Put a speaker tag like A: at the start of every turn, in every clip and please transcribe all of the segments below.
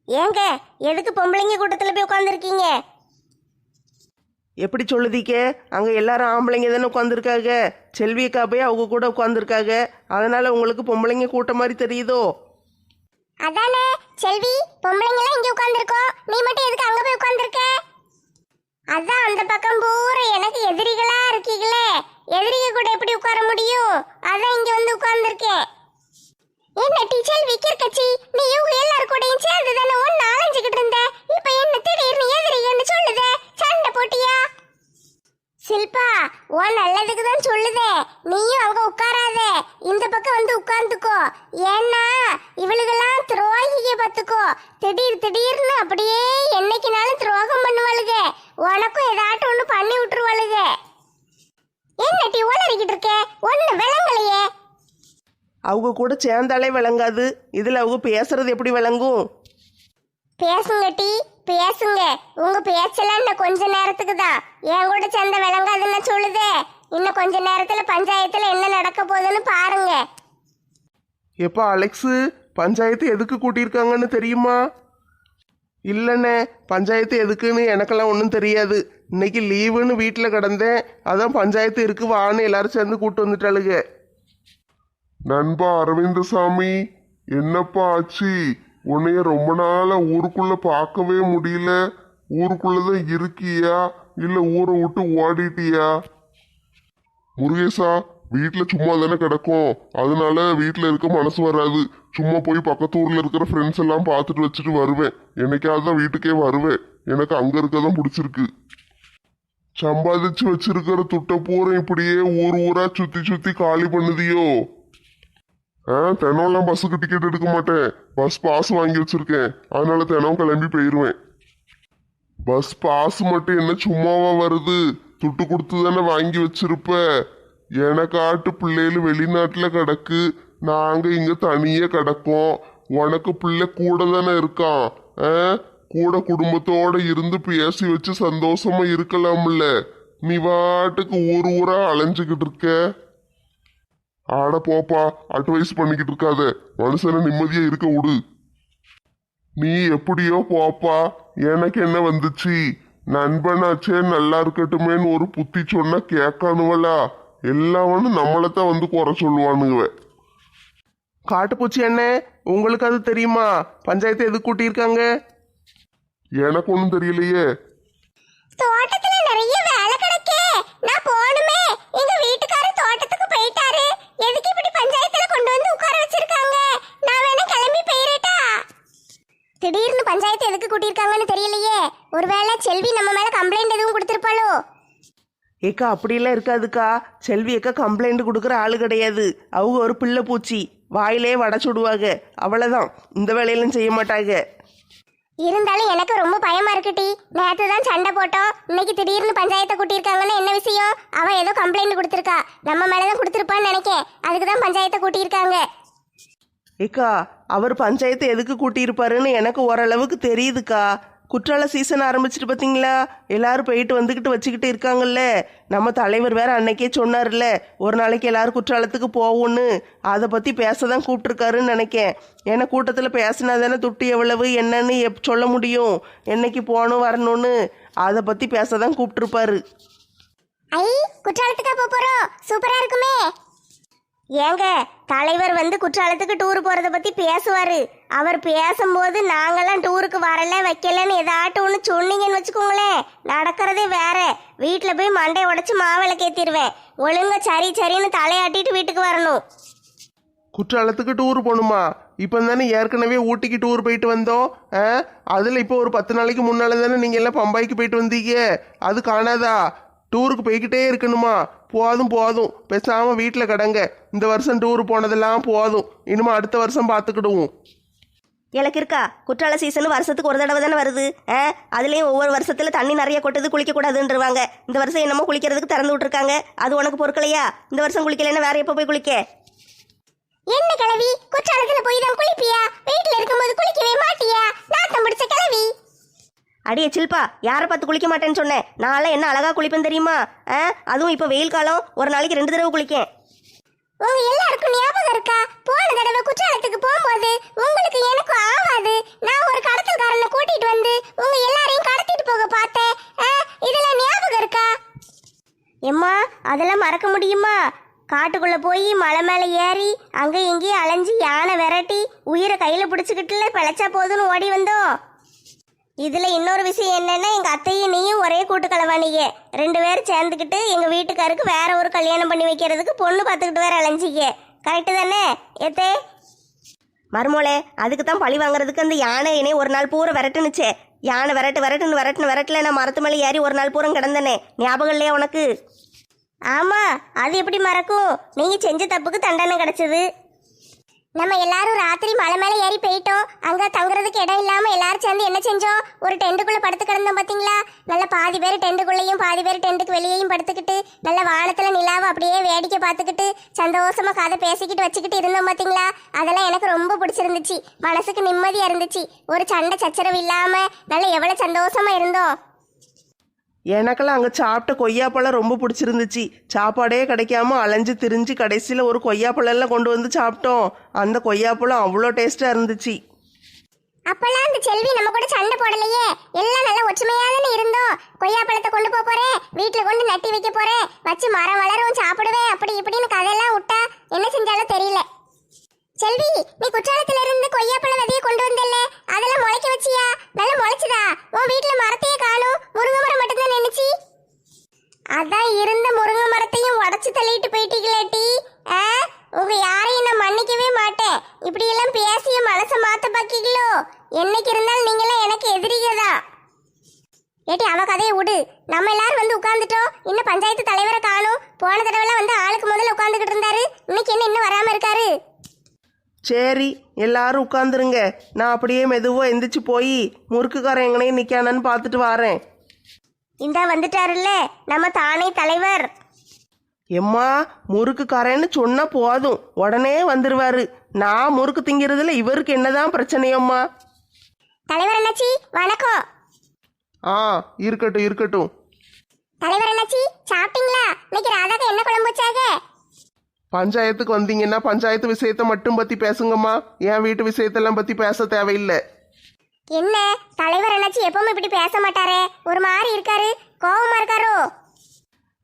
A: ஏங்க எதுக்கு பொம்பளைங்க கூட்டத்தில் போய் உட்காந்துருக்கீங்க?
B: எப்படி சொல்லுதீக்க? அங்கே எல்லாரும் ஆம்பளைங்க தானே உட்காந்துருக்காங்க. செல்வியக்கா போய் அவங்க கூட உட்காந்துருக்காங்க. அதனால உங்களுக்கு பொம்பளைங்க கூட்டம் மாதிரி தெரியுதோ?
A: அதானே செல்வி, பொம்பளைங்களாம் இங்க உட்காந்துருக்கோம், நீ மட்டும் எதுக்கு அங்க போய் உட்காந்துருக்க? அதான் அந்த பக்கம் பூரா எனக்கு எதிரிகளா இருக்கீங்களே, எதிரிக கூட எப்படி உட்கார முடியும்? அதான் இங்க வந்து உட்கார்ந்துருக்கேன். என்ன டீச்சர் விக்கிர் கட்சி, நீ இவங்க எல்லாரும் கூடயும் சேர்ந்து தானே ஒன்னு அலைஞ்சுக்கிட்டு இருந்த, இப்ப என்ன திடீர்னு எதிரிகன்னு சொல்லுதே? சண்டை போட்டியா? சில்பா, உன் நல்லதுக்கு தான் சொல்லுதே, நீயும் அங்க உட்காராத, இந்த பக்கம் வந்து உட்கார்ந்துக்கோ. ஏன்னா இவளுகெல்லாம் துரோகிக பத்துக்கோ, திடீர்னு அப்படியே என்னைக்குனாலும் துரோகம் பண்ணுவாளுக, உனக்கும் ஏதாட்டும் ஒண்ணு பண்ணி விட்டுருவாளுக. என்ன டீ உளறிக்கிட்டு இருக்க? ஒண்ணு விளங்கலையே.
B: அவங்க கூட சேர்ந்தாலே விளங்காது, இதில் அவங்க பேசுறது எப்படி விளங்கும்?
A: பேசுங்க டீ, பேசுங்க. உங்க பேச்செல்லாம் இன்னும் கொஞ்ச நேரத்துக்கு தான், என் கூட சேர்ந்த விளங்காதுன்னு சொல்லுதே. இன்னும் கொஞ்ச நேரத்துல பஞ்சாயத்துல என்ன நடக்க போகுதுன்னு பாருங்க.
B: எப்பா அலெக்ஸு, பஞ்சாயத்து எதுக்கு கூட்டியிருக்காங்கன்னு தெரியுமா? இல்லைண்ணே, பஞ்சாயத்து எதுக்குன்னு எனக்கெல்லாம் ஒன்றும் தெரியாது. இன்னைக்கு லீவுன்னு வீட்டில் கிடந்தேன், அதான் பஞ்சாயத்து இருக்கு வான்னு எல்லாரும் சேர்ந்து கூட்டு வந்துட்டாளுங்க.
C: நண்பா அரவிந்தசாமி, என்னப்பா ஆச்சு? உன்னைய ரொம்ப நாளா ஊருக்குள்ள பார்க்கவே முடியல. ஊருக்குள்ளதான் இருக்கியா இல்ல ஊரை விட்டு ஓடிட்டியா? முருகேசா, வீட்டுல சும்மா தானே கிடக்கும், அதனால வீட்டுல இருக்க மனசு வராது. சும்மா போய் பக்கத்து ஊர்ல இருக்கிற ஃப்ரெண்ட்ஸ் எல்லாம் பார்த்துட்டு வச்சுட்டு வருவேன். என்னைக்காவது தான் வீட்டுக்கே வருவேன். எனக்கு அங்க இருக்கதான் பிடிச்சிருக்கு. சம்பாதிச்சு வச்சிருக்கிற துட்ட பூரம் இப்படியே ஊர் ஊரா சுத்தி சுத்தி காலி பண்ணுதியோ? தினம்லாம் பஸ்ஸுக்கு டிக்கெட் எடுக்க மாட்டேன், பஸ் பாஸ் வாங்கி வச்சிருக்கேன். அதனால தினம் கிளம்பி போயிருவேன். பஸ் பாஸ் மட்டும் என்ன சும்மாவா வருது? துட்டு கொடுத்து தானே வாங்கி வச்சிருப்ப. எனக்காட்டு பிள்ளைகள் வெளிநாட்டுல கிடக்கு, நாங்க இங்க தனியே கிடக்கோம். உனக்கு பிள்ளை கூட தானே இருக்கான். கூட குடும்பத்தோட இருந்து பேசி வச்சு சந்தோஷமா இருக்கலாம்ல. நீ வாட்டுக்கு ஊர் ஊரா அலைஞ்சுக்கிட்டு இருக்க. ஆட போப்பா, அட்வைஸ் பண்ணிக்கிட்டு இருக்காத, மனுஷனை நிம்மதியா இருக்க விடு. நீ எப்படியோ போப்பா, எனக்கு என்ன வந்துச்சு? நண்பனாச்சே நல்லா இருக்கட்டுமேன்னு ஒரு புத்தி சொன்னா கேட்கானுவலா? எல்லாவனும் நம்மளைத்தான் வந்து குறை சொல்லுவானுங்க.
B: காட்டுப்பூச்சி அண்ணே, உங்களுக்கு அது தெரியுமா? பஞ்சாயத்து எதுக்கு கூட்டியிருக்காங்க?
C: எனக்கு ஒன்றும் தெரியலையே.
A: தோட்டத்துல நிறைய வேலை கிடக்கே, நான் போணுமே. எங்க வீட்டுக்காரர் தோட்டத்துக்கு போயிட்டாரு, எதுக்கு இப்படி பஞ்சாயத்துல கொண்டு வந்து உட்கார வச்சிருக்காங்க? நான் வேணா கிளம்பி போயிரட்டா? திடீர்னு பஞ்சாயத்து எதுக்கு கூட்டியிருக்காங்கன்னு தெரியலையே. ஒருவேளை செல்வி நம்ம மேல கம்ப்ளைண்ட் எதுவும் கொடுத்திருப்பாளோ?
B: ஏக்கா அப்படிலாம் இருக்காதுக்கா. செல்வி அக்கா கம்ப்ளைண்ட் கொடுக்குற ஆளு கிடையாது. அவங்க ஒரு பிள்ளை பூச்சி, வாயிலே வடை சுடுவாங்க, அவ்வளோதான். இந்த வேலையெல்லாம் செய்ய மாட்டாங்க.
A: இருந்தாலும் எனக்கு ரொம்ப பயமா இருக்குடி. நேற்று தான் சண்டை போட்டோம், இன்னைக்கு திடீர்னு பஞ்சாயத்தை கூட்டியிருக்காங்கன்னு என்ன விஷயம்? அவ ஏதோ கம்ப்ளைண்ட் கொடுத்துருக்கா, நம்ம மேலதான் கொடுத்துருப்பான்னு நினைக்கேன். அதுக்கு தான் பஞ்சாயத்தை கூட்டியிருக்காங்க.
B: ஏக்கா, அவர் பஞ்சாயத்து எதுக்கு கூட்டியிருப்பாருன்னு எனக்கு ஓரளவுக்கு தெரியுதுக்கா. குற்றால சீசன் ஆரம்பிச்சிட்டு பார்த்தீங்களா? எல்லாரும் போயிட்டு வந்துக்கிட்டு வச்சுக்கிட்டு இருக்காங்கல்ல. நம்ம தலைவர் வேற அன்னைக்கே சொன்னார்ல, ஒரு நாளைக்கு எல்லாரும் குற்றாலத்துக்கு போவோன்னு. அதை பற்றி பேச தான் கூப்பிட்ருக்காருன்னு நினைக்கேன். ஏன்னா கூட்டத்தில் பேசினா தானே துட்டு எவ்வளவு என்னன்னு சொல்ல முடியும், என்னைக்கு போகணும் வரணும்னு. அதை பற்றி பேச தான் கூப்பிட்ருப்பாரு.
A: ஐ, குற்றாலத்துக்கா போறோம்? சூப்பரா இருக்குமே. ஏங்க, தலைவர் வந்து குற்றாலத்துக்கு டூர் போறத பத்தி பேசுவாரு. அவர் பேசும்போது நாங்கெல்லாம் டூருக்கு வரல வைக்கலன்னு ஏதாட்டும் ஒன்று சொன்னீங்கன்னு வச்சுக்கோங்களேன், நடக்கிறதே வேற. வீட்டில் போய் மண்டையை உடைச்சு மாவிளக்கு ஏற்றிடுவேன். ஒழுங்கா சரி சரின்னு தலையாட்டிட்டு வீட்டுக்கு வரணும்.
B: குற்றாலத்துக்கு டூர் போகணுமா? இப்போ தானே ஏற்கனவே ஊட்டிக்கு டூர் போயிட்டு வந்தோம். அதில் இப்போ ஒரு 10 நாளைக்கு முன்னால தானே நீங்கள் எல்லாம் பம்பாய்க்கு போயிட்டு வந்தீங்க. அது காணாதா? டூருக்கு போய்கிட்டே இருக்கணுமா? போதும் போதும், பேசாமல் வீட்டில் கிடங்க. இந்த வருஷம் டூர் போனதெல்லாம் போதும், இனிமே அடுத்த வருஷம் பார்த்துக்கிடுவோம்.
D: எனக்கு இருக்கா? குற்றால சீசன் வருஷத்துக்கு ஒரு தடவை தானே வருது. அதுலேயும் ஒவ்வொரு வருஷத்துல தண்ணி நிறைய கொட்டுது, குளிக்கக்கூடாதுன்றவாங்க. இந்த வருஷம் என்னமோ குளிக்கிறதுக்கு திறந்து விட்டுருக்காங்க. அது உனக்கு பொறுக்கலையா? இந்த வருஷம் குளிக்கலைன்னா வேற எப்போ போய் குளிக்க?
A: என்ன கிளவி, குற்றாலத்துல போய் தான் குளிப்பியா? வீட்டுல இருக்கும்போது குளிக்கவே மாட்டியா? நாத்தம் பிடிச்ச கிளவி.
D: அடியே சில்பா, யாரை பார்த்து குளிக்க மாட்டேன்னு சொன்னேன்? நான்லாம் என்ன அழகா குளிப்பேன் தெரியுமா? அதுவும் இப்போ வெயில் காலம், ஒரு நாளைக்கு 2 தடவை குளிக்கேன்.
A: உங்க எல்லாருக்கும் ஞாபகம் இருக்கா? போன தடவை குற்றாலத்துக்கு போகும்போது உங்களுக்கு எனக்கும் ஆவாது, நான் ஒரு கடத்தல் அதெல்லாம் மறக்க முடியுமா? காட்டுக்குள்ள போய் மலை மேலே ஏறி அங்கே இங்கேயும் அலைஞ்சு யானை விரட்டி உயிரை கையில் பிடிச்சிக்கிட்டுல பிழைச்சா போதுன்னு ஓடி வந்தோம். இதுல இன்னொரு விஷயம் என்னன்னா, எங்க அத்தையும் நீயும் ஒரே கூட்டு கலவானீங்க. 2 பேரும் சேர்ந்துக்கிட்டு எங்க வீட்டுக்காருக்கு வேற ஒரு கல்யாணம் பண்ணி வைக்கிறதுக்கு பொண்ணு பார்த்துக்கிட்டு வேற அலைஞ்சிக்க. கரெக்டு தானே ஏத்தே?
D: மருமோளே, அதுக்கு தான் பழி வாங்குறதுக்கு அந்த யானை என்னை ஒரு நாள் பூரா விரட்டுனுச்சே. யானை விரட்டல நான் மரத்து மேலே ஏறி ஒரு நாள் பூரா கிடந்தனே. ஞாபகம் இல்லையா உனக்கு?
A: ஆமா, அது எப்படி மறக்கும்? நீங்க செஞ்ச தப்புக்கு தண்டனை கிடைச்சது. நம்ம எல்லாரும் ராத்திரி மலை மேலே ஏறி போயிட்டோம். அங்க தங்குறதுக்கு இடம் இல்லாம எல்லாரும் சேர்ந்து என்ன செஞ்சோம்? ஒரு டென்ட்டுக்குள்ள படுத்து கிடந்தோம் பாத்தீங்களா? நல்ல பாதி பேர் டென்ட்டுக்குள்ளேயும் பாதி பேர் டென்ட்டுக்கு வெளியேயும் படுத்துக்கிட்டு நல்ல வானத்துல நிலாவை அப்படியே வேடிக்கை பார்த்துக்கிட்டு சந்தோஷமா கதை பேசிக்கிட்டு வச்சுக்கிட்டு இருந்தோம் பாத்தீங்களா? அதெல்லாம் எனக்கு ரொம்ப பிடிச்சிருந்துச்சு. மனசுக்கு நிம்மதியா இருந்துச்சு. ஒரு சண்டை சச்சரவு இல்லாம நல்ல எவ்வளவு சந்தோஷமா இருந்தோம்.
B: எனக்கெல்லாம் அங்கே சாப்பிட்ட கொய்யாப்பழம் ரொம்ப பிடிச்சிருந்துச்சு. சாப்பாடே கிடைக்காம அலைஞ்சு திரிஞ்சு கடைசியில் ஒரு கொய்யாப்பழம்லாம் கொண்டு வந்து சாப்பிட்டோம். அந்த கொய்யாப்பழம் அவ்வளோ டேஸ்ட்டாக இருந்துச்சு.
A: அப்பெல்லாம் அந்த செல்வி நம்ம கூட சண்டை போடலையே. எல்லாம் நல்லா ஒற்றுமையா தானே இருந்தோம். கொய்யாப்பழத்தை கொண்டு போறேன், வீட்டுல கொண்டு நட்டி வைக்க போறேன், வச்சு மரம் வளரும் சாப்பிடுவேன், அப்படி இப்படின்னு கதையெல்லாம் விட்டா என்ன செஞ்சாலும் தெரியல. செல்வி, நீ குற்றாலத்துல இருந்து கொய்யாப்பழம் விதைய கொண்டு வந்தல்ல, அதெல்லாம் முளைக்க வச்சியா? நல்லா முளைச்சுதா? உன் வீட்டுல மரத்தையே காணும், முருங்கை மரம் மட்டும்தான் நினைச்சி. அதான் இருந்த முருங்கை மரத்தையும் உடச்சு தள்ளிட்டு போயிட்டீங்களேட்டி. உங்க யாரையும் நான் மன்னிக்கவே மாட்டேன். இப்படி எல்லாம் பேசிய மனசை மாத்த பாக்கீங்களோ? என்னைக்கு இருந்தாலும் நீங்களாம் எனக்கு எதிரிகதா. ஏட்டி, அவ கதையை விடு. நம்ம எல்லாரும் வந்து உட்கார்ந்துட்டோம். இன்னும் பஞ்சாயத்து தலைவரை காணும். போன தடவை வந்து ஆளுக்கு முதல்ல உட்கார்ந்துகிட்டு இருந்தாரு. இன்னைக்கு என்ன இன்னும் வராம இருக்காரு?
B: சரி, எல்லாரும் உட்காந்துருங்க. நான் அப்படியே மெதுவாக எந்திரிச்சு போய் முறுக்குக்காரன் எங்கனையும் நிற்கானு பார்த்துட்டு வரேன்.
A: இந்த வந்துட்டாருல்ல நம்ம தானே தலைவர்.
B: எம்மா, முறுக்குக்காரன்னு சொன்னா போதும், உடனே வந்துருவாரு. நான் முறுக்கு திங்கிறதுல இவருக்கு என்னதான் பிரச்சனையம்மா?
A: தலைவர் அண்ணாச்சி வணக்கம்.
B: ஆ, இருக்கட்டும் இருக்கட்டும்.
A: தலைவர் அண்ணாச்சி சாப்பிட்டீங்களா? இன்னைக்கு ராதாக்கு என்ன குழம்பு வச்சாங்க?
B: பஞ்சாயத்துக்கு வந்தீங்கன்னா பஞ்சாயத்து விஷயத்தை மட்டும் பற்றி பேசுங்கம்மா. என் வீட்டு விஷயத்தெல்லாம் பற்றி பேச தேவையில்லை.
A: என்ன தலைவர் அண்ணாச்சி எப்பவுமே இப்படி பேச மாட்டாரே, ஒரு மாதிரி இருக்காரு, கோவமா இருக்காரோ?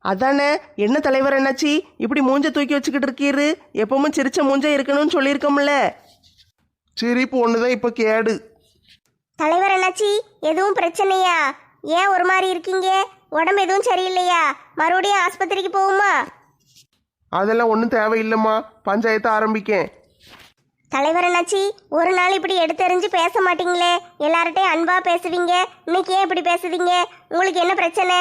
B: அதானே, என்ன தலைவர் என்னாச்சு இப்படி மூஞ்ச தூக்கி வச்சுக்கிட்டு இருக்கீரு? எப்பவுமே சிரிச்ச மூஞ்ச இருக்கணும்னு சொல்லியிருக்கோம்ல. சிரிப்பு ஒண்ணுதான் இப்ப கேடு.
A: தலைவர் அண்ணாச்சி எதுவும் பிரச்சனையா? ஏன் ஒரு மாதிரி இருக்கீங்க? உடம்பு எதுவும் சரியில்லையா? மறுபடியும் ஆஸ்பத்திரிக்கு போகுமா?
B: அதெல்லாம் ஒன்றும் தேவையில்லைம்மா, பஞ்சாயத்தை ஆரம்பிக்கேன்.
A: தலைவர் அண்ணாச்சி, ஒரு நாள் இப்படி எடுத்தெறிஞ்சு பேச மாட்டீங்களே, எல்லார்ட்டையும் அன்பா பேசுவீங்க. இன்னைக்கு ஏன் இப்படி பேசுவீங்க? உங்களுக்கு என்ன பிரச்சனை?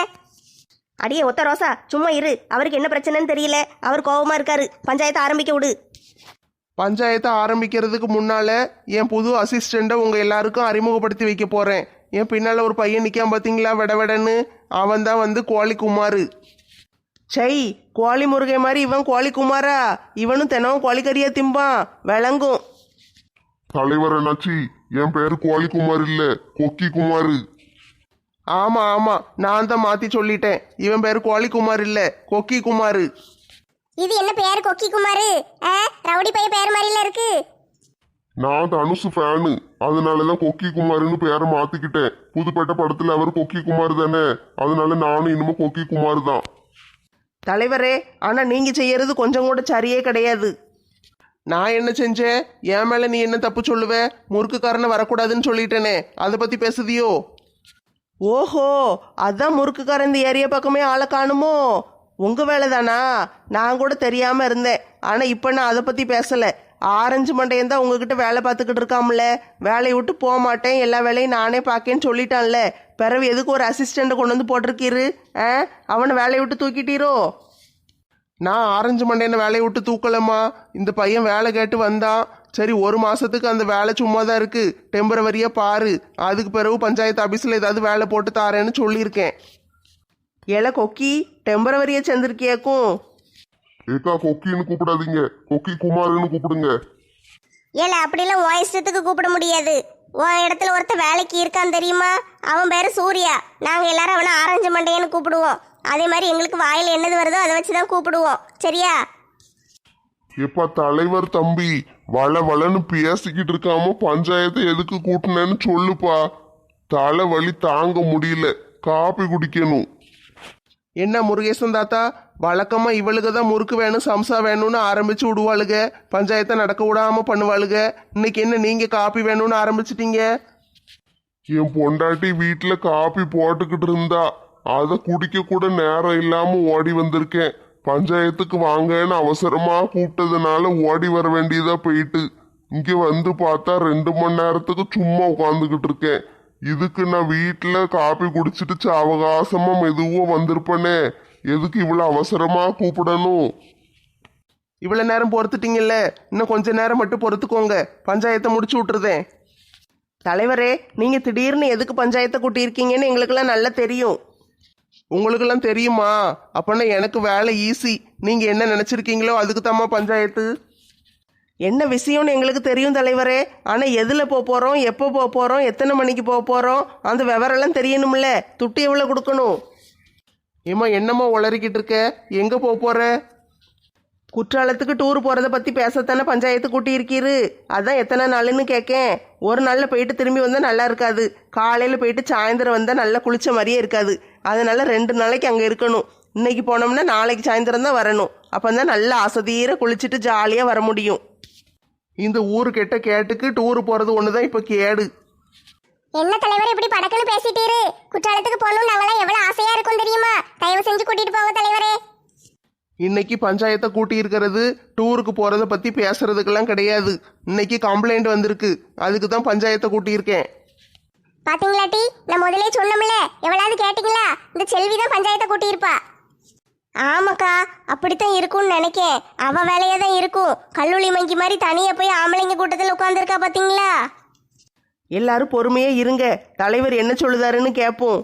D: அடியே ஒத்த ரோசா, சும்மா இரு. அவருக்கு என்ன பிரச்சனைன்னு தெரியல, அவர் கோவமா இருக்காரு. பஞ்சாயத்தை ஆரம்பிக்க விடு.
B: பஞ்சாயத்தை ஆரம்பிக்கிறதுக்கு முன்னால என் புது அசிஸ்டண்ட்டை உங்க எல்லாருக்கும் அறிமுகப்படுத்தி வைக்க போறேன். என் பின்னால ஒரு பையன் நிக்காம பாத்தீங்களா, விடன்னு. அவன் தான் வந்து கோழி குமாரு. சை, கோழி முருகை மாதிரி இவன் கோழி குமாரா? இவனும் தினமும் கோழிக்கறியா திம்பான், விளங்கும்.
C: தலைவர் என்னாச்சி, என் பேரு கோழிக்குமார் இல்ல, கொக்கி குமாரு.
B: ஆமா ஆமா, நான் தான் மாத்தி சொல்லிட்டேன். இவன் பேரு கோழி குமார் இல்ல, கொக்கி குமாரு.
A: இது என்ன பேர் கொக்கி குமாரு? ரவுடி பைய பேர் மாதிரில இருக்கு.
C: நான் தனுசு ஃபேனு, அதனாலதான் கொக்கி குமாருன்னு பேரை மாத்திக்கிட்டேன். புதுப்பேட்டை படத்துல அவர் கொக்கி குமார் தானே, அதனால நானும் இனிமே கொக்கி குமார் தான்.
B: தலைவரே, ஆனா நீங்க செய்யறது கொஞ்சம் கூட சரியே கிடையாது. நான் என்ன செஞ்சேன்? என் மேல நீ என்ன தப்பு சொல்லுவ? முறுக்குக்காரனை வரக்கூடாதுன்னு சொல்லிட்டேனே, அதை பத்தி பேசுதியோ? ஓஹோ, அதான் முறுக்குக்காரன் இந்த ஏரியா பக்கமே ஆளை காணுமோ? உங்க வேலை தானா? நான் கூட தெரியாம இருந்தேன். ஆனா இப்ப நான் அதை பத்தி பேசல. ஆரஞ்சு மண்டையன் தான் உங்ககிட்ட வேலை பார்த்துக்கிட்டு இருக்காம்ல, வேலையை விட்டு போக மாட்டேன், எல்லா வேலையும் நானே பார்க்கேன்னு சொல்லிட்டான்ல. பிறகு எதுக்கு ஒரு அசிஸ்டண்ட்டை கொண்டு வந்து போட்டிருக்கீரு? அவனை வேலையை விட்டு தூக்கிட்டீரோ? நான் ஆரஞ்சு மண்டையனை வேலையை விட்டு தூக்கலம்மா. இந்த பையன் வேலை கேட்டு வந்தான். சரி, 1 மாசத்துக்கு அந்த வேலை சும்மா தான் இருக்கு, டெம்பரவரியா பாரு, அதுக்கு பிறகு பஞ்சாயத்து ஆபீஸ்ல ஏதாவது வேலை போட்டு தாரேன்னு சொல்லியிருக்கேன். ஏல கொக்கி, டெம்பரவரியா சேர்ந்திருக்கியாக்கும்.
C: ஏக்கா, கொக்கின்னு கூப்பிடாதீங்க, கொக்கி குமாருன்னு கூப்பிடுங்க.
A: ஏல அப்படிலாம் உன் இஷ்டத்துக்கு கூப்பிட முடியாது. உன் இடத்துல ஒருத்த வேலைக்கு இருக்கான் தெரியுமா? அவன் பேரு சூர்யா. நாங்க எல்லாரும் அவனை ஆரஞ்சு மண்டையன்னு கூப்பிடுவோம். அதே மாதிரி எங்களுக்கு வாயில என்னது வருதோ அதை வச்சுதான் கூப்பிடுவோம், சரியா?
C: எப்பா தலைவர் தம்பி, வளன்னு பேசிக்கிட்டு இருக்காம பஞ்சாயத்தை எதுக்கு கூட்டினேன்னு சொல்லுப்பா. தலை வலி தாங்க முடியல, காப்பி குடிக்கணும்.
B: என்ன முருகேசன் தாத்தா, வழக்கமா இவளுக்கு தான் முறுக்கு வேணும் சம்சா வேணும்னு ஆரம்பிச்சு விடுவாளுக, பஞ்சாயத்தை நடக்க விடாம பண்ணுவாளுக. இன்னைக்கு என்ன நீங்க காப்பி வேணும்னு ஆரம்பிச்சிட்டீங்க?
C: என் பொண்டாட்டி வீட்டுல காப்பி போட்டுக்கிட்டு இருந்தா, அதை குடிக்க கூட நேரம் இல்லாம ஓடி வந்திருக்கேன். பஞ்சாயத்துக்கு வாங்கன்னு அவசரமா கூப்பிட்டதுனால ஓடி வர வேண்டியதா போயிட்டு இங்க வந்து பார்த்தா 2 மணி நேரத்துக்கு சும்மா உட்காந்துக்கிட்டு இருக்கேன். இதுக்கு நான் வீட்டுல காப்பி குடிச்சிட்டு அவகாசமா மெதுவா வந்திருப்பேனே, எதுக்கு இவ்வளவு அவசரமா கூப்பிடணும்?
B: இவ்வளவு நேரம் பொறுத்துட்டீங்கல்ல, இன்னும் கொஞ்ச நேரம் மட்டும் பொறுத்துக்கோங்க, பஞ்சாயத்தை முடிச்சு விட்டுருதேன். தலைவரே, நீங்க திடீர்னு எதுக்கு பஞ்சாயத்தை கூட்டியிருக்கீங்கன்னு எங்களுக்கெல்லாம் நல்லா தெரியும். உங்களுக்கெல்லாம் தெரியுமா? அப்பன்னா எனக்கு வேலை ஈஸி. நீங்க என்ன நினைச்சிருக்கீங்களோ அதுக்கு தாம்மா பஞ்சாயத்து. என்ன விஷயம்னு எங்களுக்கு தெரியும் தலைவரே, ஆனா எதுல போறோம், எப்போ போறோம், எத்தனை மணிக்கு போறோம், அந்த விவரெல்லாம் தெரியணும்ல. துட்டு எவ்வளவு கொடுக்கணும்? ஏம்மா என்னம்மா உளறிக்கிட்டு இருக்க? எங்க போற? குற்றாலத்துக்கு டூர் போறதை பத்தி பேசத்தானே பஞ்சாயத்து கூட்டி இருக்கீரு. அதான் எத்தனை நாளுன்னு கேட்கேன். ஒரு நாள்ல போயிட்டு திரும்பி வந்தா நல்லா இருக்காது, காலையில போயிட்டு சாயந்தரம் வந்தா நல்லா குளிச்ச மாதிரியே இருக்காது. அதனால 2 நாளைக்கு அங்க இருக்கணும். இன்னைக்கு போனோம்னா நாளைக்கு சாயந்தரம் தான் வரணும். அப்பந்தான் நல்லா அசதீர குளிச்சுட்டு ஜாலியா வர முடியும். இந்த ஊரு கெட்ட கேட்டுக்கு டூர் போறது ஒண்ணுதான் இப்ப கேடு.
A: என்ன தலைவர் இப்படி படக்குன்னு பேசிட்டீரு? குற்றாலத்துக்கு போகணும் நாங்களாம் எவ்வளவு ஆசையா இருக்கும் தெரியுமா? தயவு செஞ்சு கூட்டிட்டு போங்க தலைவரே.
B: இன்னைக்கு பஞ்சாயத்தை கூட்டி இருக்கிறது டூருக்கு போறதை பத்தி பேசுறதுக்கெல்லாம் கிடையாது. இன்னைக்கு கம்ப்ளைண்ட் வந்திருக்கு, அதுக்கு தான் பஞ்சாயத்தை கூட்டியிருக்கேன்.
A: பாத்தீங்களா டி, நான் முதலே சொன்னோம்ல, எவ்வளவு கேட்டீங்களா? இந்த செல்வி தான் பஞ்சாயத்தை கூட்டியிருப்பா. ஆமாக்கா, அப்படித்தான் இருக்கும்னு நினைக்கேன். அவ வேலையா தான் இருக்கும். கல்லூரி மங்கி மாதிரி தனியா போய் ஆம்பளைங்க கூட்டத்தில் உட்காந்துருக்கா பாத்தீங்களா?
B: எல்லாரும் பொறுமையே இருங்க, தலைவர் என்ன சொல்லுதாருன்னு கேட்போம்.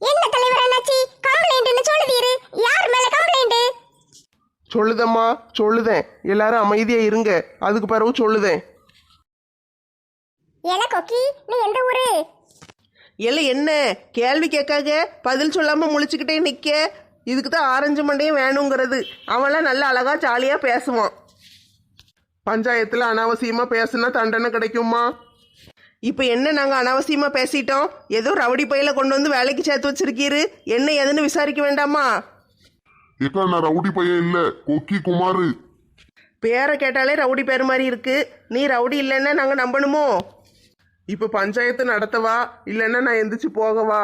A: என்ன தலைவர் என்னாச்சு? கம்ப்ளைண்ட்னு சொல்லுதீரு. யார் மேல கம்ப்ளைண்ட்?
B: சொல்லுதம்மா, சொல்லுதேன். எல்லாரும் அமைதியா இருங்க, அதுக்கு பிறகு சொல்லுதேன்.
A: ஏல கொக்கி, நீ எந்த ஊரு?
B: எல்லாம் என்ன கேள்வி கேட்காக பதில் சொல்லாம முழிச்சுக்கிட்டே நிக்க? இதுக்கு தான் ஆரஞ்சு மண்டையும் வேணுங்கிறது. அவன்லாம் நல்லா அழகா ஜாலியா பேசுவான். பஞ்சாயத்துல அனாவசியமா பேசுனா தண்டனை கிடைக்குமா? இப்ப என்ன நாங்க அனாவசியமா பேசிட்டோம்? ஏதோ ரவுடி பையில கொண்டு வந்து வேலைக்கு சேர்த்து வச்சிருக்கீரு, என்ன ஏதுன்னு விசாரிக்க வேண்டாமா?
C: ஏக்கா, நான் ரவுடி பையன் இல்ல, கொக்கி குமாரு.
B: பேரை கேட்டாலே ரவுடி பேர் மாதிரி இருக்கு. நீ ரவுடி இல்லைன்னா நாங்க நம்பணுமோ? இப்ப பஞ்சாயத்து நடத்தவா இல்லைன்னா நான் எந்திரிச்சு போகவா?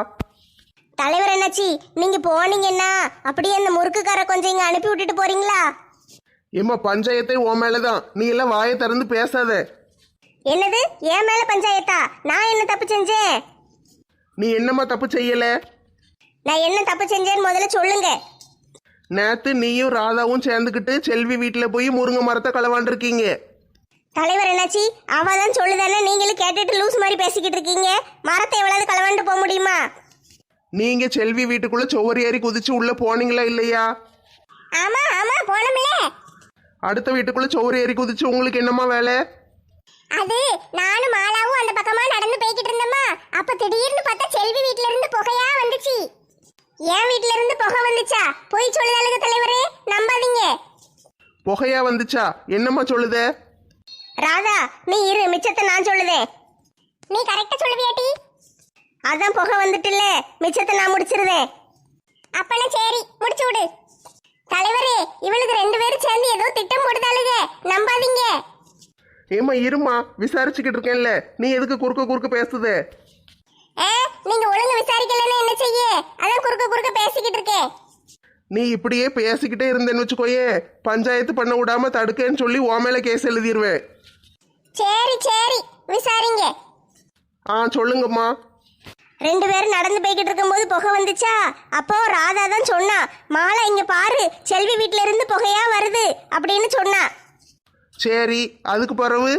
A: தலைவர் என்னாச்சு? நீங்க போனீங்கன்னா அப்படியே அந்த முறுக்குக்கார கொஞ்சம் இங்க அனுப்பி விட்டுட்டு போறீங்களா?
B: ஏம்மா, பஞ்சாயத்தை உன் மேலதான், நீ எல்லாம் வாயை திறந்து பேசாத.
A: என்னது என் மேல பஞ்சாயத்தா? நான் என்ன தப்பு செஞ்சேன்?
B: நீ என்னம்மா தப்பு செய்யல?
A: நான் என்ன தப்பு செஞ்சேன்னு முதல்ல சொல்லுங்க.
B: நேத்து நீயும் ராதாவும் சேர்ந்துக்கிட்டு செல்வி வீட்டுல போய் முருங்கை மரத்தை களவாண்டிருக்கீங்க.
A: தலைவர் என்னாச்சு? அவ தான் சொல்லுதானே, நீங்களும் கேட்டுட்டு லூஸ் மாதிரி பேசிக்கிட்டு இருக்கீங்க. மரத்தை எவ்வளவு களவாண்டு போக முடியுமா?
B: நீங்க செல்வி வீட்டுக்குள்ள சுவர் ஏறி குதிச்சு உள்ள போனீங்களா இல்லையா?
A: ஆமா ஆமா போனோம்ல.
B: அடுத்த வீட்டுக்குள்ள சுவர் ஏறி குதிச்சு உங்களுக்கு என்னம்மா வேலை?
A: அது நானும் மாலாவும் அந்த பக்கமா நடந்து போய்கிட்டு இருந்தோமா, அப்ப திடீர்னு பார்த்தா செல்வி வீட்ல இருந்து புகையா வந்துச்சு. என் வீட்ல இருந்து புகை வந்துச்சா? போய் சொல்லுதாளுங்க தலைவரே, நம்பாதீங்க.
B: புகையா வந்துச்சா? என்னம்மா சொல்லுத?
A: ராதா நீ இரு, மிச்சத்தை நான் சொல்லுதேன். நீ கரெக்டா சொல்லுவியாட்டி? அதான் புகை வந்துட்டுல்ல, மிச்சத்தை நான் முடிச்சிருதேன். அப்பனா சரி, முடிச்சு விடு. தலைவரே, இவளுக்கு 2 பேரும் சேர்ந்து ஏதோ திட்டம் போடுதாளுங்க, நம்பாதீங்க.
B: ஏம்மா இருமா, விசாரிச்சுக்கிட்டு இருக்கேன்ல, நீ எதுக்கு குறுக்க பேசுத?
A: நீங்க ஒழுங்கு விசாரிக்கலன்னா என்ன செய்ய? அதான் குறுக்க பேசிக்கிட்டு இருக்கேன்.
B: நீ இப்படியே பேசிக்கிட்டே இருந்தேன்னு வச்சுக்கோயே, பஞ்சாயத்து பண்ண விடாம தடுக்கேன்னு சொல்லி உன் மேல கேஸ் எழுதிருவேன்.
A: சரி சரி, விசாரிங்க.
B: சொல்லுங்கம்மா.
A: 2 பேரும் நடந்து போய்கிட்டு இருக்கும்போது புகை வந்துச்சா, அப்போ ராதா தான் சொன்னா, மாலா இங்க பாரு செல்வி வீட்ல இருந்து புகையா வருது அப்படின்னு சொன்னா.
B: சரி, அதுக்கு பிறகு?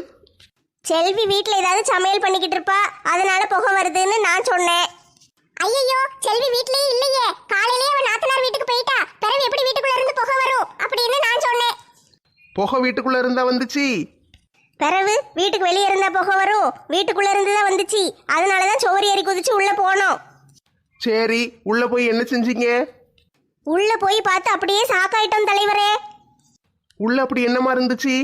A: செல்வி வீட்ல ஏதாவது சமையல் பண்ணிக்கிட்டு இருப்பா, அதனால புகை வருதுன்னு நான் சொன்னேன். ஐயோ, செல்வி வீட்லயே இல்லையே, காலையிலேயே அவன் நாத்தனார் வீட்டுக்கு போயிட்டா, பிறகு எப்படி வீட்டுக்குள்ள இருந்து புகை வரும் அப்படின்னு நான் சொன்னேன்.
B: புகை வீட்டுக்குள்ள இருந்தா வந்துச்சு?
A: பிறகு வீட்டுக்கு வெளியே இருந்தா புகை வரும், வீட்டுக்குள்ள இருந்து தான் வந்துச்சு. அதனாலதான் சோறு ஏறி குதிச்சு உள்ள போனோம்.
B: சரி, உள்ள போய் என்ன செஞ்சீங்க?
A: உள்ள போய் பார்த்து அப்படியே சாக்காயிட்டோம் தலைவரே.
B: உள்ள அப்படி என்னமா இருந்துச்சு?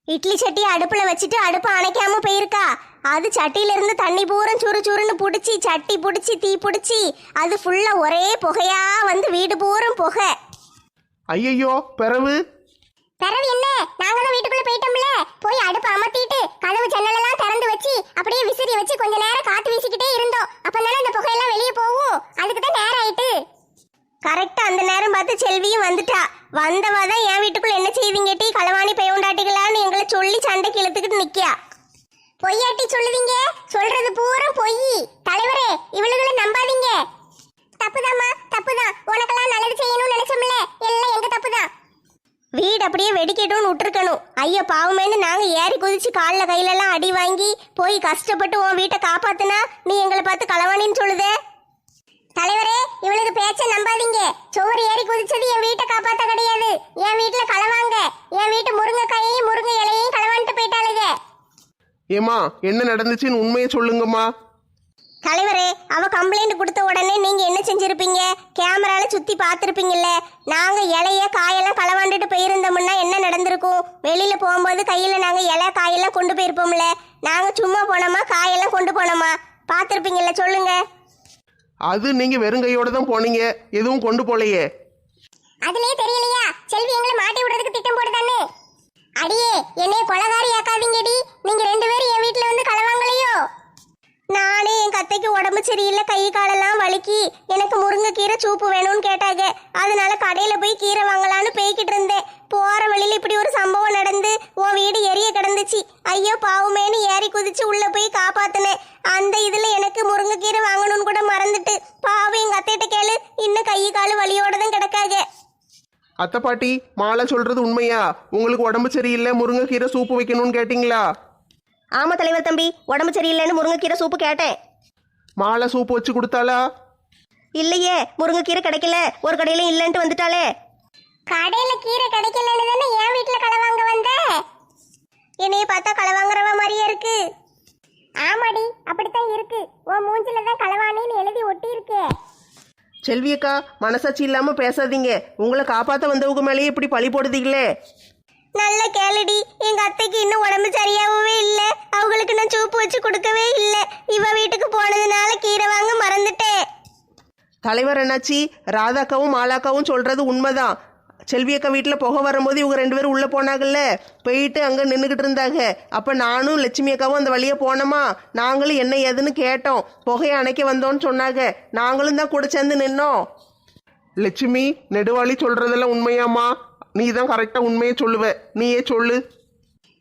A: இட்லி சட்டி அடுப்புல வச்சுட்டு அடுப்பை அணைக்காம போயிருக்கா. அது சட்டியில இருந்து தண்ணி பூரம் சுறு சுறுன்னு புடிச்சு சட்டி புடிச்சு தீ புடிச்சு அது ஃபுல்லா ஒரே புகையா வந்து வீடு பூரம் புகை.
B: ஐயையோ பிறவு.
A: பிறவு என்ன, நாங்க தான் வீட்டுக்குள்ள போயிட்டோம்ல, போய் அடுப்பு அமர்த்திட்டு கதவு ஜன்னலெல்லாம் திறந்து வச்சு அப்படியே விசிறி வச்சு கொஞ்ச நேரம் காத்து வீசிக்கிட்டே இருந்தோம். அப்பதானே அந்த புகையெல்லாம் வெளியே போகும். அதுக்கு தான் நேரம் ஆயிட்டு. கரெக்டா அந்த நேரம் பார்த்து செல்வியும் வந்துட்டா. வந்தவா தான் என் வீட்டுக்குள்ள என்ன செய்வீங்க டீ களவாணி பெயவுண்டாட்டிகளான்னு எங்களை சொல்லி சண்டைக்கு இழுத்துக்கிட்டு நிக்கியா. பொய்யாட்டி சொல்லுவீங்க, சொல்றது பூரா பொய். தலைவரே, இவளுகளை நம்பாதீங்க. தப்புதாம்மா, தப்புதான். உனக்கெல்லாம் நல்லது செய்யணும்னு நினைச்சோம்ல, எல்லாம் எங்க தப்புதான். வீடு அப்படியே வெடிக்கட்டும்னு விட்டுருக்கணும். ஐயோ பாவமேன்னு நாங்க ஏறி குதிச்சு காலில் கையிலெல்லாம் அடி வாங்கி போய் கஷ்டப்பட்டு உன் வீட்டை காப்பாத்துனா நீ எங்களை பார்த்து களவாணின்னு சொல்லுதே. தலைவரே, இவளுக்கு பேச்ச நம்பாதீங்க. சோறு ஏறி குதிச்சது என் வீட்டை காப்பாத்த கிடையாது. என் வீட்டுல களவாங்க, என் வீட்டு முருங்கைக்காயையும் முருங்கை இலையையும் களவான்ட்டு போயிட்டாளுங்க.
B: ஏமா என்ன நடந்துச்சுன்னு உண்மையை சொல்லுங்கம்மா.
A: தலைவரே, அவ கம்ப்ளைண்ட் கொடுத்த உடனே நீங்க என்ன செஞ்சிருப்பீங்க? கேமரால சுத்தி பார்த்திருப்பீங்கல்ல. நாங்க இலைய காயெல்லாம் களவாண்டுட்டு போயிருந்தோம்னா என்ன நடந்திருக்கும்? வெளியில போகும்போது கையில நாங்க இலை காயெல்லாம் கொண்டு போயிருப்போம்ல. நாங்க சும்மா போனோமா காயெல்லாம் கொண்டு போனோமா? பார்த்திருப்பீங்கல்ல, சொல்லுங்க.
B: அது நீங்க வெறுங்கையோட தான் போனீங்க, எதுவும் கொண்டு போலையே.
A: அதுலயே தெரியலையா செல்வி எங்களை மாட்டி விடுறதுக்கு திட்டம் போடுதானே? அடியே, என்னைய கொலகாரி ஆக்காதீங்கடி. நீங்க 2 பேரும் என் வீட்டுல வந்து களவாங்களையோ? நானே என் கத்தைக்கு உடம்பு சரியில்லை, கை காலெல்லாம் வலிக்கி எனக்கு முருங்கைக்கீரை சூப்பு வேணும்னு கேட்டாங்க. அதனால கடையில போய் கீரை வாங்கலான்னு போய்கிட்டு இருந்தேன். போற வழியில இப்படி ஒரு சம்பவம் நடந்து உன் வீடு எரிய கிடந்துச்சு. ஐயோ பாவமேன்னு ஏறி குதிச்சு உள்ள போய் காப்பாத்தினேன். அந்த இதுல எனக்கு முருங்கைக்கீரை வாங்கணும்னு கூட மறந்துட்டு. பாவம் எங்க அத்தைகிட்ட கேளு, இன்னும் கை காலு வலியோட தான் கிடக்காங்க.
B: அத்தை பாட்டி, மாலா சொல்றது உண்மையா? உங்களுக்கு உடம்பு சரியில்லை, முருங்கைக்கீரை சூப்பு வைக்கணும்னு கேட்டிங்களா?
D: ஆமா தலைவர் தம்பி, உடம்பு சரியில்லைன்னு முருங்கைக்கீரை சூப்பு கேட்டேன்.
B: மாலா சூப்பு வச்சு கொடுத்தாளா?
D: இல்லையே, முருங்கைக்கீரை கிடைக்கல, ஒரு கடையில இல்லைன்ட்டு வந்துட்டாளே.
A: கடையில கீரை கிடைக்கலன்னு தானே என் வீட்டுல களவாங்க வந்த. என்னைய பார்த்தா களவாங்குறவ மாதிரியே இருக்கு. ஆமாடி, அப்படித்தான் இருக்கு. உன் மூஞ்சில தான் களவாணின்னு எழுதி ஒட்டி இருக்கே.
B: செல்வியக்கா, மனசாட்சி இல்லாம பேசாதீங்க. உங்களை காப்பாத்த வந்தவங்க மேலேயே இப்படி பழி போடுதீங்களே.
A: நல்ல கேளுடி, எங்க அத்தைக்கு இன்னும் உடம்பு சரியாகவே இல்லை. அவங்களுக்கு நான் சூப்பு வச்சு கொடுக்கவே இல்லை. இவ வீட்டுக்கு போனதுனால கீரை வாங்க மறந்துட்டேன்.
B: தலைவர் என்னாச்சி, ராதாக்காவும் மாலாக்காவும் சொல்றது உண்மைதான். செல்வியக்கா வீட்டில் புகை வரும்போது இவங்க 2 பேரும் உள்ளே போனாங்கல்ல, போயிட்டு அங்கே நின்றுக்கிட்டு இருந்தாங்க. அப்போ நானும் லட்சுமி அக்காவும் அந்த வழியே போனோமா, நாங்களும் என்ன ஏதுன்னு கேட்டோம். புகையை அணைக்க வந்தோன்னு சொன்னாங்க. நாங்களும் தான் கூட சேர்ந்து நின்னோம். லட்சுமி, நெடுவாளி சொல்றதெல்லாம் உண்மையாமா? நீ தான் கரெக்டாக உண்மையை சொல்லுவ, நீயே சொல்லு.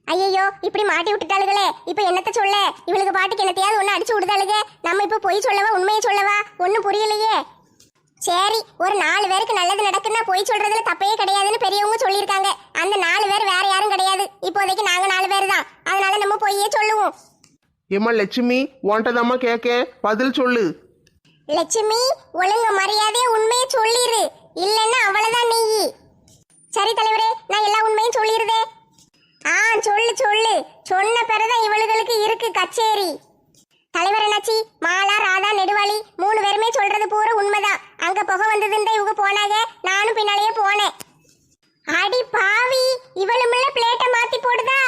A: ஐயோ, இப்படி மாட்டி விட்டுட்டாளுகளே. இப்ப என்னத்த சொல்ல? இவளுக்கு பாட்டுக்கு என்னத்தையாவது ஒண்ணு அடிச்சு விடுதாளுங்க. நம்ம இப்ப பொய் சொல்லவா உண்மையை சொல்லவா? ஒன்னும் புரியலையே. சரி, ஒரு 4 பேருக்கு நல்லது நடக்குன்னா பொய் சொல்றதுல தப்பே கிடையாதுன்னு பெரியவங்க சொல்லியிருக்காங்க. அந்த 4 பேர் வேற யாரும் கிடையாது. இப்போதைக்கு நாங்க 4 பேர் தான். அதனால நம்ம பொய்யே சொல்லுவோம்.
B: ஏம்மா லட்சுமி, உன்ட்டதாம்மா கேட்க, பதில் சொல்லு.
A: லட்சுமி, ஒழுங்கு மரியாதையா உண்மையை சொல்லிரு, இல்லைன்னா அவ்வளவுதான் நீ. சரி தலைவரே, நான் எல்லா உண்மையும் சொல்லிருதே. சொல்லு சொல்லு. சொன்ன பிறகுதான் இவளுகளுக்கு இருக்கு கச்சேரி. தலைவர் என்னாச்சி, மாலா, ராதா, நெடுவாளி 3 பேருமே சொல்றது பூரா உண்மைதான். அங்க புகை வந்ததுன்னு இவங்க போனாங்க, நானும் பின்னாலேயே போனேன். அடி பாவி, இவளுமுள்ள பிளேட்டை மாத்தி போடுதா?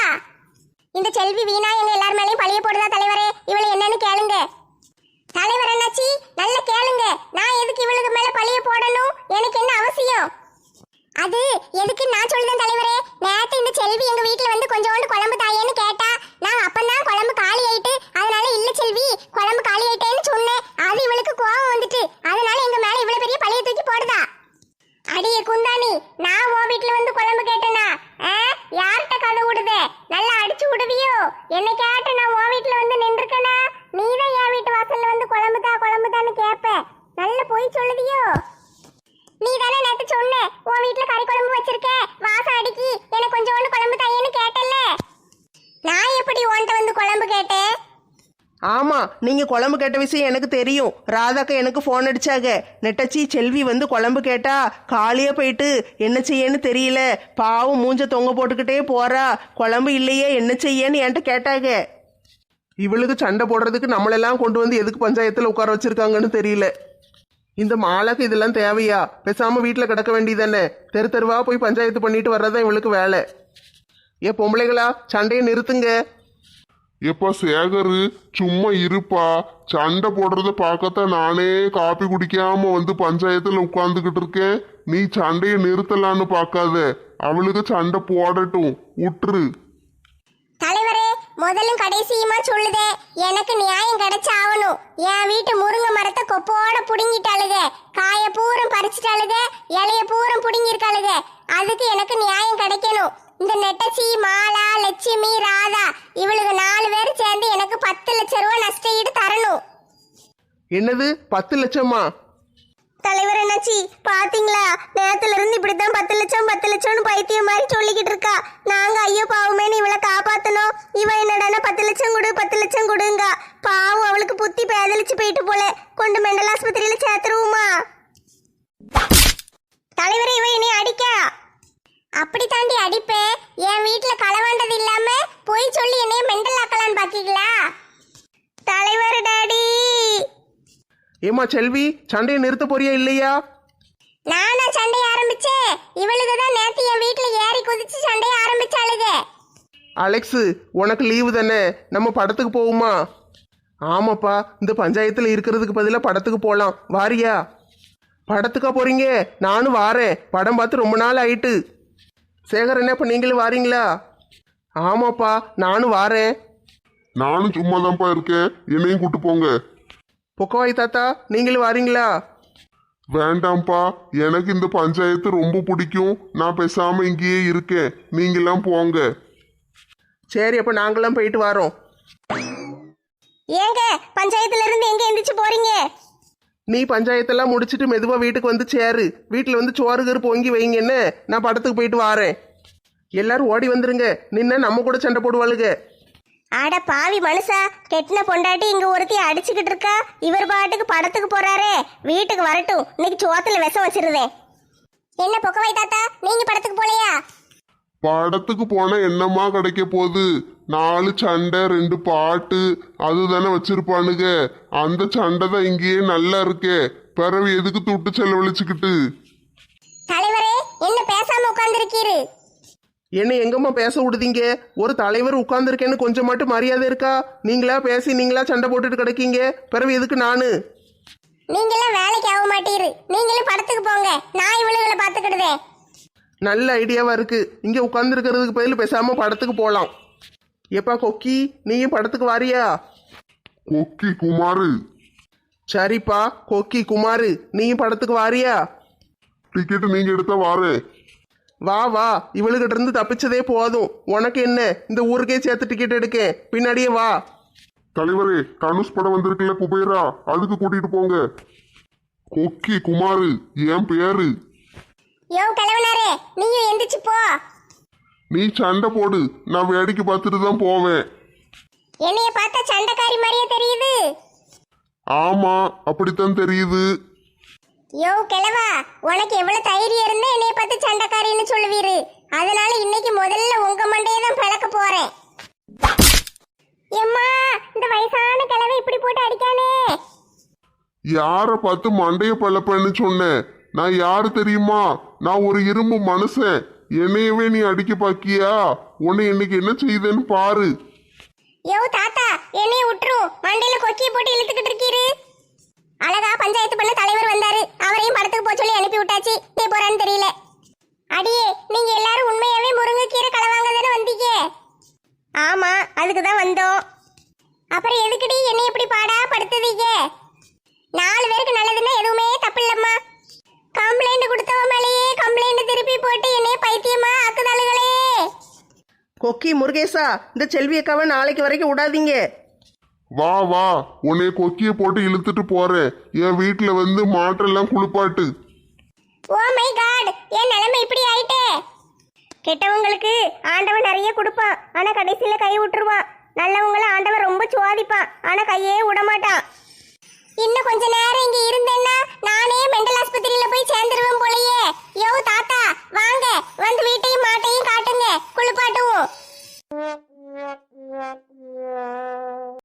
A: இந்த செல்வி வீணா எங்க எல்லார் மேலேயும் பழிய போடுதா? தலைவரே, இவளை என்னன்னு கேளுங்க. தலைவர் என்னாச்சி, நல்ல கேளுங்க. நான் எதுக்கு இவளுக்கு மேல பழிய போடணும்? எனக்கு என்ன அவசியம்? அது எதுக்கு நான் சொல்லுதேன் தலைவரே. நேத்து இந்த செல்வி எங்க வீட்டுல வந்து கொஞ்சோண்டு குழம்பு தாயேன்னு கேட்டா. நான் அப்பதான் குழம்பு காலி ஆயிட்டு, அதனால இல்ல செல்வி குழம்பு காலி ஆயிட்டேன்னு சொன்னேன். அது இவளுக்கு கோவம் வந்துட்டு, அதனால எங்க மேல இவ்வளவு பெரிய பழிய தூக்கி போடுதா. அடியே குந்தாணி, நான் உன் வீட்டுல வந்து குழம்பு கேட்டேனா? யார்கிட்ட கதை விடுதே? நல்லா அடிச்சு விடுவியோ? என்ன கேட்ட நான் உன் வீட்டுல வந்து நின்றுக்கனா? நீதான் என் வீட்டு வாசல்ல வந்து குழம்புதான்னு கேப்ப. நல்ல போய் சொல்லுதியோ? நீ தானே நேத்து சொன்ன உன் வீட்டுல கறி குழம்பு வச்சிருக்க, வாசம் அடிக்கி, எனக்கு கொஞ்சோண்டு குழம்பு தையன்னு கேட்டல்ல. நான் எப்படி உன்கிட்ட வந்து குழம்பு கேட்டேன்?
B: ஆமா, நீங்க குழம்பு கேட்ட விஷயம் எனக்கு தெரியும். ராதாக்கா எனக்கு ஃபோன் அடிச்சாங்க. நெட்டச்சி, செல்வி வந்து குழம்பு கேட்டா, காலியா போயிட்டு என்ன செய்யன்னு தெரியல, பாவம் மூஞ்ச தொங்க போட்டுக்கிட்டே போறா, குழம்பு இல்லையே என்ன செய்யன்னு என்கிட்ட கேட்டாங்க. இவளுக்கு சண்டை போடுறதுக்கு நம்மளெல்லாம் கொண்டு வந்து எதுக்கு பஞ்சாயத்துல உட்கார வச்சிருக்காங்கன்னு தெரியல. இந்த மாலாக்கு இதெல்லாம் தேவையா? பேசாம வீட்டுல கிடக்க வேண்டியதானே? தெரு தெருவா போய் பஞ்சாயத்து பண்ணிட்டு வர்றதான் இவளுக்கு வேலை. ஏ பொம்பளைகளா, சண்டையை நிறுத்துங்க.
C: எப்பா சேகரு சும்மா இருப்பா, சண்டை போடுறத பார்க்கத்தான் நானே காப்பி குடிக்காம வந்து பஞ்சாயத்துல உட்கார்ந்துகிட்டு இருக்கேன். நீ சண்டையை நிறுத்தலான்னு பார்க்காத, அவளுக்கு சண்டை போடட்டும், விட்டுரு.
A: தலைவரே, முதலும் கடைசியுமா சொல்லுதே, எனக்கு நியாயம் கிடைச்சாகணும். என் வீட்டு முருங்கை மரத்தை கொப்போட புடுங்கிட்டாளுக, காய பூரம் பறிச்சுட்டாளுக, இலைய பூரம் புடுங்கிருக்காளுக. அதுக்கு எனக்கு நியாயம் கிடைக்கணும். இந்த நெட்டச்சி, மாலா, லட்சுமி, ராதா இவளுக்கு 4 பேர் சேர்ந்து எனக்கு 10 லட்சம் ரூபாய் நஷ்ட ஈடு தரணும்.
B: என்னது 10 லட்சமா?
D: தலைவர் என்னாச்சி பாத்தீங்களா? நேரத்துல இருந்து இப்படித்தான் 10 லட்சம் 10 லட்சம்னு பைத்தியம் மாதிரி சொல்லிக்கிட்டு இருக்கா. நாங்க ஐயோ பாவமேனு இவளை காப்பாத்தணும். இவ என்னடானா 10 லட்சம் கொடு 10 லட்சம் கொடுங்க. பாவம், அவளுக்கு புத்தி பேதலிச்சு போயிட்டு போல. கொண்டு மெண்டல் ஆஸ்பத்திரியில சேர்த்துருவோமா? தலைவரே, இவ என்னை அடிக்கா.
A: அப்படி தாண்டி அடிப்பேன். என் வீட்டுல களவாண்டது இல்லாம போய் சொல்லி என்னைய மெண்டல் ஆக்கலான்னு பாத்தீங்களா?
D: தலைவர் டாடி.
B: ஏமா செல்வி, சண்டையை நிறுத்த போறியா இல்லையா?
A: நானா சண்டைய ஆரம்பிச்சேன்? இவளுக்கு தான் நேத்து என் வீட்டுல ஏறி குதிச்சு சண்டைய ஆரம்பிச்சாளுக.
B: அலெக்ஸு, உனக்கு லீவு தானே, நம்ம படத்துக்கு போவோமா? ஆமாப்பா, இந்த பஞ்சாயத்தில் இருக்கிறதுக்கு பதிலாக படத்துக்கு போகலாம். வாரியா? படத்துக்கா போறீங்க? நானும் வாரேன். படம் பார்த்து ரொம்ப நாள் ஆயிட்டு. சேகர், என்ன இப்போ நீங்களும் வாரீங்களா? ஆமாப்பா, நானும் வாரேன்.
C: நானும் சும்மா தான்ப்பா இருக்கேன், என்னையும் கூட்டு போங்க.
B: பொக்கவாய் தாத்தா, நீங்களும் வாரீங்களா?
C: வேண்டாம்ப்பா, எனக்கு இந்த பஞ்சாயத்து ரொம்ப பிடிக்கும். நான் பேசாம இங்கேயே இருக்கேன், நீங்களாம் போங்க.
B: சரி, அப்போ நாங்களாம் போயிட்டு வரோம்.
D: ஏங்க பஞ்சாயத்துல இருந்து எங்க எந்திரிச்சு போறீங்க?
B: நீ பஞ்சாயத்தெல்லாம் முடிச்சுட்டு மெதுவாக வீட்டுக்கு வந்து சேரு. வீட்டில் வந்து சோறு கரு பொங்கி வைங்கன்னு நான் படத்துக்கு போயிட்டு வாரேன். எல்லாரும் ஓடி வந்துருங்க, நின்னா நம்ம கூட சண்டை போடுவாளுங்க.
D: அட பாவி மனுஷா, கெட்டின பொண்டாட்டி இங்க ஒருத்தி அடிச்சுக்கிட்டு இருக்கா. இவர் பாட்டுக்கு படத்துக்கு போறாரே. வீட்டுக்கு வரட்டும், இன்னைக்கு சோத்துல விஷம் வச்சிருந்தேன்.
A: என்ன பொக்கவாய் தாத்தா, நீங்க படத்துக்கு போலையா?
C: படத்துக்கு போனா என்னமா கிடைக்க போகுது? 4 சண்டை 2 பாட்டு அதுதானே வச்சிருப்பானுங்க. அந்த சண்டை தான் இங்கேயே நல்லா இருக்கே. பிறகு எதுக்கு துட்டு செலவழிச்சுக்கிட்டு?
A: தலைவரே, என்ன பேசாம உட்கார்ந்துருக்கீரு?
B: என்ன எங்கம்மா பேச விடுதீங்க? ஒரு தலைவர் உட்கார்ந்துருக்கேன்னு கொஞ்சம் மட்டும் மரியாதை இருக்கா? நீங்களா பேசி நீங்களா சண்டை போட்டுட்டு கிடைக்கீங்க. பிறகு எதுக்கு நானு?
A: நீங்களாம் வேலைக்கு ஆக மாட்டீரு. நீங்களும் படத்துக்கு போங்க, நான் இவளுகளை பாத்துக்கிடுதேன்.
B: நல்ல ஐடியாவா இருக்கு. இங்க உட்கார்ந்துருக்கிறதுக்கு பதில் பேசாம படத்துக்கு போகலாம். எப்பா கொக்கி, நீயும் படத்துக்கு வாரியா?
C: கொக்கி குமாரு,
B: சரிப்பா கொக்கி குமாரு, நீயும் படத்துக்கு வாரியா?
C: டிக்கெட் நீங்க எடுத்தா வாரேன்.
B: வா வா, இவளுகிட்ட இருந்து தப்பிச்சதே போதும். உனக்கு என்ன, இந்த ஊருக்கே சேர்த்து டிக்கெட் எடுக்க. பின்னாடியே வா.
C: தலைவரே, தனுஷ் படம் வந்திருக்குல்ல குபேரா, அதுக்கு கூட்டிட்டு போங்க. கொக்கி குமாரு என் பேரு.
A: யோ கிழவனாரே, நீயும் எந்திரிச்சு போ.
C: நீ சண்டை போடு, நான் வேடிக்கை பார்த்துட்டு தான் போவேன்.
A: என்னைய பார்த்தா சண்டைக்காரி மாதிரியே தெரியுது.
C: ஆமா, அப்படித்தான் தெரியுது.
A: யோ கிழவா, உனக்கு எவ்வளவு தைரியம் இருந்தா என்னைய பார்த்து சண்டைக்காரின்னு சொல்லுவீரு. அதனால இன்னைக்கு முதல்ல உங்க மண்டையை தான் பிளக்க போறேன். எம்மா, இந்த வயசான கிழவை இப்படி போட்டு அடிக்கானே.
C: யார பார்த்து மண்டைய பழப்பேன்னு சொன்னேன்? நான் யாரு தெரியுமா? நான் ஒரு இரும்பு மனுஷன். என்னையவே நீ அடிக்க பாக்கியா? உன்னை இன்னைக்கு என்ன செய்தேன்னு பாரு.
A: யோ தாத்தா, என்னைய விட்டுரும். மண்டையில கொக்கிய போட்டு இழுத்துக்கிட்டு இருக்கீரு. அழகா பஞ்சாயத்து பண்ண தலைவர் வந்தாரு, அவரையும் படத்துக்கு போக சொல்லி அனுப்பி விட்டாச்சு. நீ போறான்னு தெரியல. அடியே, நீங்க எல்லாரும் உண்மையாவே முருங்கைக்கீரை களவாங்க தானே வந்தீங்க?
D: ஆமா, அதுக்கு தான் வந்தோம்.
A: அப்புறம் எதுக்குடி என்னை இப்படி பாடா படுத்துதீங்க? 4 பேருக்கு நல்லதுன்னா எதுவுமே தப்பு இல்லம்மா. கம்ப்ளைண்ட் கொடுத்தவ மேலேயே கம்ப்ளைண்ட் திருப்பி போட்டு என்னைய பைத்தியமா ஆக்குதாளுகளே.
B: கொக்கி முருகேசா, இந்த செல்வி அக்காவை நாளைக்கு வரைக்கும் விடாதீங்க.
C: வா வா, உன்னைய கொக்கிய போட்டு இழுத்துட்டு போறேன். என் வீட்டுல வந்து மாட்டெல்லாம் குளிப்பாட்டு.
A: ஓ மை காட், என் நிலைமை இப்படி ஆயிட்டே.
D: கெட்டவங்களுக்கு ஆண்டவன் நிறைய கொடுப்பான், ஆனா கடைசியில கை விட்டுருவான். நல்லவங்கள ஆண்டவன் ரொம்ப சுவாதிப்பான், ஆனா கையே விடமாட்டான்.
A: இன்னும் கொஞ்ச நேரம்